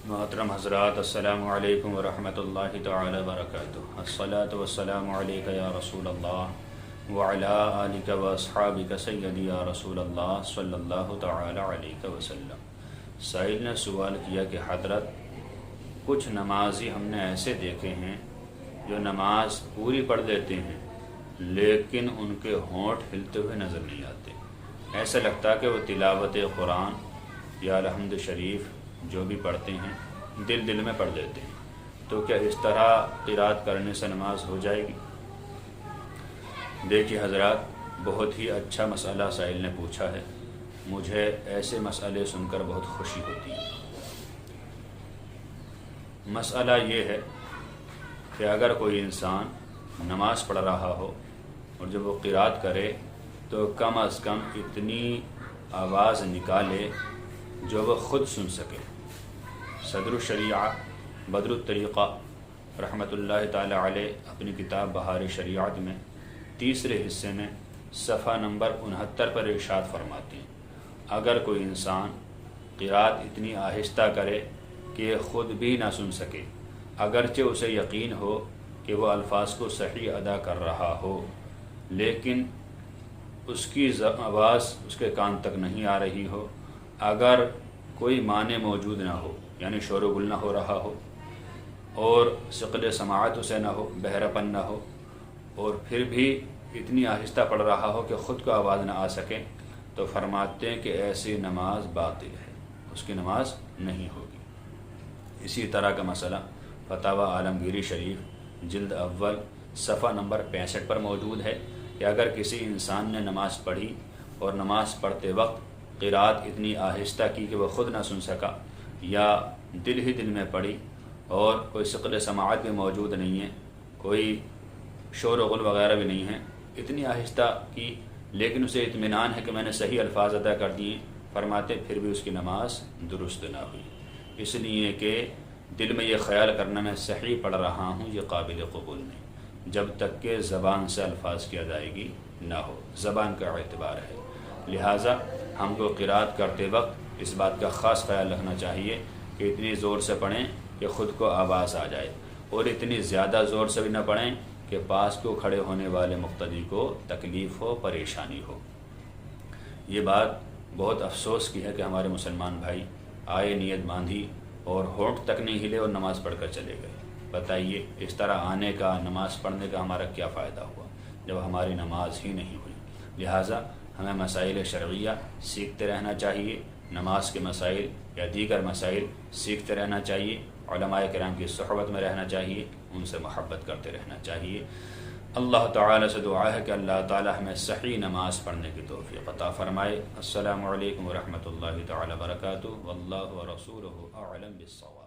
محترم حضرات، السلام علیکم ورحمۃ اللہ تعالی وبرکاتہ۔ الصلاۃ والسلام علیک یا رسول اللہ وعلی آلک واصحابک سیدی یا رسول اللہ صلی اللہ تعالی علیہ وسلم۔ سائل نے سوال کیا کہ حضرت، کچھ نمازی ہم نے ایسے دیکھے ہیں جو نماز پوری پڑھ لیتے ہیں لیکن ان کے ہونٹ ہلتے ہوئے نظر نہیں آتے، ایسا لگتا کہ وہ تلاوت قرآن یا الحمد شریف جو بھی پڑھتے ہیں دل میں پڑھ لیتے ہیں، تو کیا اس طرح قرات کرنے سے نماز ہو جائے گی؟ دیکھیے حضرات، بہت ہی اچھا مسئلہ سائل نے پوچھا ہے۔ مجھے ایسے مسئلے سن کر بہت خوشی ہوتی ہے۔ مسئلہ یہ ہے کہ اگر کوئی انسان نماز پڑھ رہا ہو اور جب وہ قرات کرے تو کم از کم اتنی آواز نکالے جو وہ خود سن سکے۔ صدر الشریعہ بدر الطریقہ رحمۃ اللہ تعالی علیہ اپنی کتاب بہار شریعت میں تیسرے حصے میں صفحہ نمبر 69 پر ارشاد فرماتے ہیں، اگر کوئی انسان قرات اتنی آہستہ کرے کہ خود بھی نہ سن سکے، اگرچہ اسے یقین ہو کہ وہ الفاظ کو صحیح ادا کر رہا ہو، لیکن اس کی آواز اس کے کان تک نہیں آ رہی ہو، اگر کوئی معنی موجود نہ ہو، یعنی شور و گل نہ ہو رہا ہو، اور ثقل سماعت اسے نہ ہو، بہرپن نہ ہو، اور پھر بھی اتنی آہستہ پڑھ رہا ہو کہ خود کو آواز نہ آ سکے، تو فرماتے ہیں کہ ایسی نماز باطل ہے، اس کی نماز نہیں ہوگی۔ اسی طرح کا مسئلہ فتاوی عالمگیری شریف جلد اول صفحہ نمبر 65 پر موجود ہے کہ اگر کسی انسان نے نماز پڑھی اور نماز پڑھتے وقت قرات اتنی آہستہ کی کہ وہ خود نہ سن سکا، یا دل ہی دل میں پڑھی اور کوئی ثقل سماعت بھی موجود نہیں ہے، کوئی شور و غل وغیرہ بھی نہیں ہے، اتنی آہستہ کی لیکن اسے اطمینان ہے کہ میں نے صحیح الفاظ ادا کر دیے، فرماتے پھر بھی اس کی نماز درست نہ ہوئی، اس لیے کہ دل میں یہ خیال کرنا میں صحیح پڑھ رہا ہوں یہ قابل قبول نہیں، جب تک کہ زبان سے الفاظ کی ادائیگی نہ ہو، زبان کا اعتبار ہے۔ لہٰذا ہم کو قرات کرتے وقت اس بات کا خاص خیال رکھنا چاہیے کہ اتنی زور سے پڑھیں کہ خود کو آواز آ جائے، اور اتنی زیادہ زور سے بھی نہ پڑھیں کہ پاس کو کھڑے ہونے والے مقتدی کو تکلیف ہو، پریشانی ہو۔ یہ بات بہت افسوس کی ہے کہ ہمارے مسلمان بھائی آئے، نیت باندھی اور ہونٹ تک نہیں ہلے اور نماز پڑھ کر چلے گئے۔ بتائیے اس طرح آنے کا، نماز پڑھنے کا ہمارا کیا فائدہ ہوا جب ہماری نماز ہی نہیں ہوئی؟ لہٰذا ہمیں مسائل شرعیہ سیکھتے رہنا چاہیے، نماز کے مسائل یا دیگر مسائل سیکھتے رہنا چاہیے، علماء کرام کی صحبت میں رہنا چاہیے، ان سے محبت کرتے رہنا چاہیے۔ اللہ تعالی سے دعا ہے کہ اللہ تعالی ہمیں صحیح نماز پڑھنے کی توفیق عطا فرمائے۔ السلام علیکم ورحمۃ اللہ تعالی وبرکاتہ، واللہ ورسولہ اعلم بالصواب۔